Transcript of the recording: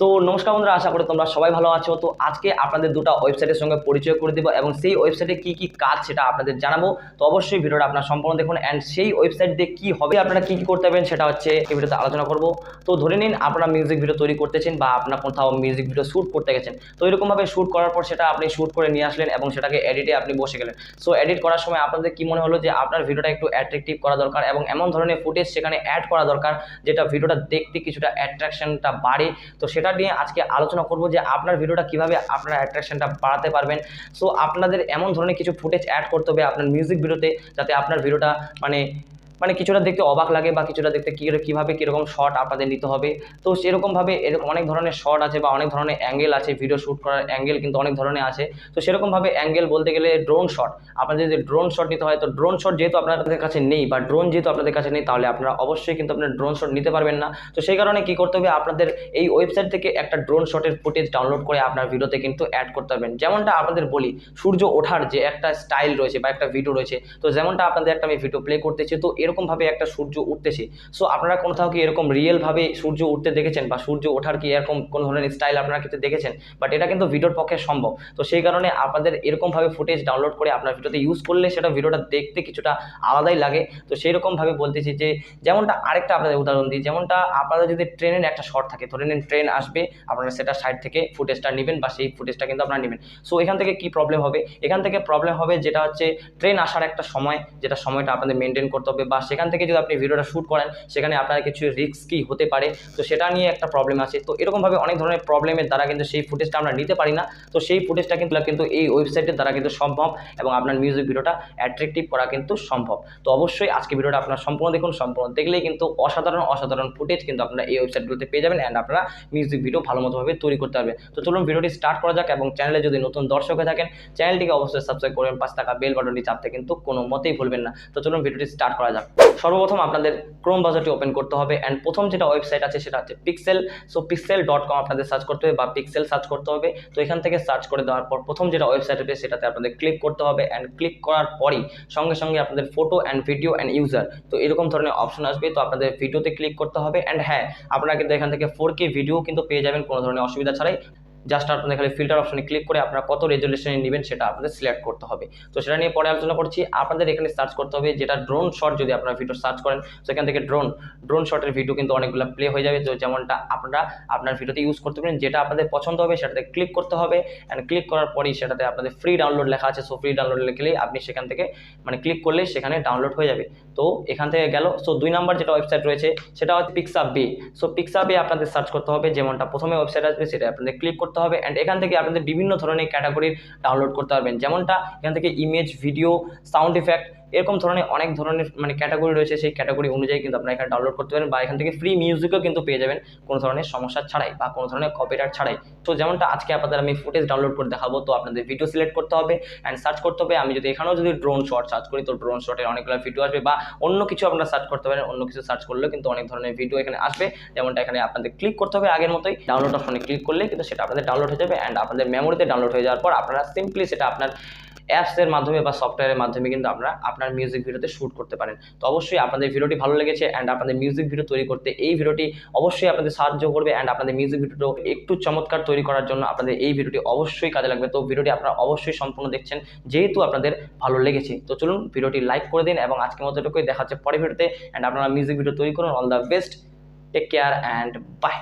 So নমস্কার বন্ধুরা, আশা করি তোমরা সবাই ভালো আছো। তো আজকে আপনাদের দুটো ওয়েবসাইটের সঙ্গে পরিচয় করে দেবো এবং সেই ওয়েবসাইটে কি কি কাজ সেটা আপনাদের জানাবো। তো অবশ্যই ভিডিওটা আপনারা সম্পূর্ণ দেখুন অ্যান্ড সেই ওয়েবসাইট দিয়ে কি হবে, আপনারা কি কি করতে পারবেন সেটা হচ্ছে এই ভিডিওতে আলোচনা করব। তো ধরে নিন আপনারা মিউজিক ভিডিও তৈরি করতেছেন বা আপনার কোথাও মিউজিক ভিডিও শ্যুট করতে গেছেন। তো এরকমভাবে শ্যুট করার পর সেটা আপনি শ্যুট করে নিয়ে আসলেন এবং সেটাকে এডিটে আপনি বসে গেলেন। সো এডিট করার সময় আপনাদের কি মনে হলো যে আপনার ভিডিওটা একটু অ্যাট্রাকটিভ করা দরকার এবং এমন ধরনের ফুটেজ সেখানে অ্যাড করা দরকার যেটা ভিডিওটা দেখতে কিছুটা অ্যাট্রাকশনটা বাড়ে। তো সেটা নিয়ে আজকে আলোচনা করব যে আপনার ভিডিওটা কিভাবে আপনার অ্যাট্রাকশনটা বাড়াতে পারবেন। সো আপনাদের এমন ধরনের কিছু ফুটেজ অ্যাড করতে হবে আপনার মিউজিক ভিডিওতে যাতে আপনার ভিডিওটা মানে মানে কিছুটা দেখতে অবাক লাগে বা কিছুটা দেখতে কীভাবে কীরকম শট আপনাদের নিতে হবে। তো সেরকমভাবে এরকম অনেক ধরনের শট আছে বা অনেক ধরনের অ্যাঙ্গেল আছে, ভিডিও শ্যুট করার অ্যাঙ্গেল কিন্তু অনেক ধরনের আছে। তো সেরকমভাবে অ্যাঙ্গেল বলতে গেলে ড্রোন শট, আপনাদের যদি ড্রোন শট নিতে হয়, তো ড্রোন শট যেহেতু আপনাদের কাছে নেই বা ড্রোন যেহেতু আপনাদের কাছে নেই, তাহলে আপনারা অবশ্যই কিন্তু আপনার ড্রোন শট নিতে পারবেন না। তো সেই কারণে কী করতে হবে, আপনাদের এই ওয়েবসাইট থেকে একটা ড্রোন শটের ফুটেজ ডাউনলোড করে আপনার ভিডিওতে কিন্তু অ্যাড করতে পারবেন। যেমনটা আপনাদের বলি, সূর্য ওঠার যে একটা স্টাইল রয়েছে বা একটা ভিডিও রয়েছে, তো যেমনটা আপনাদের একটা আমি ভিডিও প্লে করতেছি, তো এরকমভাবে একটা সূর্য উঠতেছে। সো আপনারা কোথাও কি এরকম রিয়েলভাবে সূর্য উঠতে দেখেছেন বা সূর্য ওঠার কি এরকম কোনো ধরনের স্টাইল আপনারা কিন্তু দেখেছেন, বাট এটা কিন্তু ভিডিওর পক্ষে সম্ভব। তো সেই কারণে আপনাদের এরকমভাবে ফুটেজ ডাউনলোড করে আপনার ভিডিওতে ইউজ করলে সেটা ভিডিওটা দেখতে কিছুটা আলাদাই লাগে। তো সেই রকমভাবে বলতেছি যে যেমনটা আরেকটা আপনাদের উদাহরণ দিই, যেমনটা আপনাদের যদি ট্রেনের একটা শট থাকে, ধরে নিন ট্রেন আসবে, আপনারা সেটা সাইড থেকে ফুটেজটা নেবেন বা সেই ফুটেজটা কিন্তু আপনারা নেবেন। সো এখান থেকে কি প্রবলেম হবে, এখান থেকে প্রবলেম হবে যেটা হচ্ছে ট্রেন আসার একটা সময়, যেটা সময়টা আপনাদের মেনটেন করতে হবে, বা সেখান থেকে যদি আপনি ভিডিওটা শ্যুট করেন সেখানে আপনার কিছু রিস্কি হতে পারে। তো সেটা নিয়ে একটা প্রবলেম আছে। তো এরকমভাবে অনেক ধরনের প্রবলেমের দ্বারা কিন্তু সেই ফুটেজটা আমরা নিতে পারি না। তো সেই ফুটেজটা কিন্তু এই ওয়েবসাইটের দ্বারা কিন্তু সম্ভব এবং আপনার মিউজিক ভিডিওটা অ্যাট্রাকটিভ করা কিন্তু সম্ভব। তো অবশ্যই আজকে ভিডিওটা আপনারা সম্পূর্ণ দেখুন, সম্পূর্ণ দেখলেই কিন্তু অসাধারণ ফুটেজ কিন্তু আপনারা এই ওয়েবসাইটগুলোতে পেয়ে যাবেন অ্যান্ড আপনারা মিউজিক ভিডিও ভালো মতোভাবে তৈরি করতে পারবেন। তো চলুন ভিডিওটি স্টার্ট করা যাক এবং চ্যানেলে যদি নতুন দর্শক হয়ে থাকেন চ্যানেলটিকে অবশ্যই সাবস্ক্রাইব করবেন, পাশে থাকা বেল বাটনটি চাপতে কিন্তু কোনো মতেই ভুলবেন না। তো চলুন ভিডিওটি স্টার্ট করা যাক। সর্বপ্রথম আপনাদের ক্রোম ব্রাউজারটি ওপেন করতে হবে অ্যান্ড প্রথম যেটা ওয়েবসাইট আছে সেটা হচ্ছে পিক্সেল। সো pixel.com আপনাদের সার্চ করতে হবে বা পিক্সেল সার্চ করতে হবে। তো এখান থেকে সার্চ করে দেওয়ার পর প্রথম যেটা ওয়েবসাইট আছে সেটাতে আপনাদের ক্লিক করতে হবে অ্যান্ড ক্লিক করার পরই সঙ্গে সঙ্গে আপনাদের photo and video and user, তো এরকম ধরনের অপশন আসবে। তো আপনাদের ভিডিওতে ক্লিক করতে হবে অ্যান্ড হ্যাঁ, আপনারা কিন্তু এখান থেকে 4K ভিডিও কিন্তু পেয়ে যাবেন কোনো ধরনের অসুবিধা ছাড়াই। জাস্ট আপনাদের খালি ফিল্টার অপশনে ক্লিক করে আপনারা কত রেজুলেশনে নেবেন সেটা আপনাদের সিলেক্ট করতে হবে। তো সেটা নিয়ে পরে আলোচনা করছি। আপনাদের এখানে সার্চ করতে হবে যেটা ড্রোন শট, যদি আপনারা ভিডিও সার্চ করেন সেখান থেকে ড্রোন শটের ভিডিও কিন্তু অনেকগুলো প্লে হয়ে যাবে। তো যেমনটা আপনারা আপনার ভিডিওতে ইউজ করতে পারেন, যেটা আপনাদের পছন্দ হবে সেটাতে ক্লিক করতে হবে অ্যান্ড ক্লিক করার পরেই সেটাতে আপনাদের ফ্রি ডাউনলোড লেখা আছে। সো ফ্রি ডাউনলোড লিখলেই আপনি সেখান থেকে ক্লিক করলেই সেখানে ডাউনলোড হয়ে যাবে। তো এখান থেকে গেল। সো 2 নম্বর যেটা ওয়েবসাইট রয়েছে সেটা হচ্ছে পিক্সাবে। সো পিক্সাবে আপনাদের সার্চ করতে হবে, যেমনটা প্রথমে ওয়েবসাইট আসবে সেটা আপনাদের ক্লিক করতে হবে অ্যান্ড এখান থেকে আপনাদের বিভিন্ন ধরনের ক্যাটাগরির ডাউনলোড করতে পারবেন। যেমনটা এখান থেকে ইমেজ, ভিডিও, সাউন্ড ইফেক্ট, এরকম ধরনের অনেক ধরনের ক্যাটাগরি রয়েছে। সেই ক্যাটাগরি অনুযায়ী কিন্তু আপনারা এখানে ডাউনলোড করতে পারেন বা এখান থেকে ফ্রি মিউজিকও কিন্তু পেয়ে যাবেন কোনো ধরনের সমস্যা ছাড়াই বা কোনো ধরনের কপিরাইট ছাড়াই। তো যেমনটা আজকে আপনাদের আমি ফুটেজ ডাউনলোড করে দেখাবো, তো আপনাদের ভিডিও সিলেক্ট করতে হবে অ্যান্ড সার্চ করতে হবে। আমি যদি এখানেও যদি ড্রোন শট সার্চ করি তো ড্রোন শটের অনেকগুলো ভিডিও আসবে, বা অন্য কিছু আপনারা সার্চ করতে পারেন, অন্য কিছু সার্চ করলেও কিন্তু অনেক ধরনের ভিডিও এখানে আসবে। যেমনটা এখানে আপনাদের ক্লিক করতে হবে আগের মতোই, ডাউনলোড অপশনে ক্লিক করলে কিন্তু সেটা আপনাদের ডাউনলোড হয়ে যাবে অ্যান্ড আপনাদের মেমোরিতে ডাউনলোড হয়ে যাওয়ার পর আপনারা সিম্পলি সেটা আপনার অ্যাপসের মাধ্যমে বা সফটওয়্যারের মাধ্যমে কিন্তু আপনার মিউজিক ভিডিওতে শ্যুট করতে পারেন। তো অবশ্যই আপনাদের ভিডিওটি ভালো লেগেছে অ্যান্ড আপনাদের মিউজিক ভিডিও তৈরি করতে এই ভিডিওটি অবশ্যই আপনাদের সাহায্য করবে অ্যান্ড আপনাদের মিউজিক ভিডিওটা একটু চমৎকার তৈরি করার জন্য আপনাদের এই ভিডিওটি অবশ্যই কাজে লাগবে। তো ভিডিওটি আপনারা অবশ্যই সম্পূর্ণ দেখছেন যেহেতু আপনাদের ভালো লেগেছে। তো চলুন ভিডিওটি লাইক করে দিন এবং আজকের মতো এটুকুই, দেখা হচ্ছে পরের ভিডিওতে অ্যান্ড আপনারা মিউজিক ভিডিও তৈরি করুন। All the best, take care and by.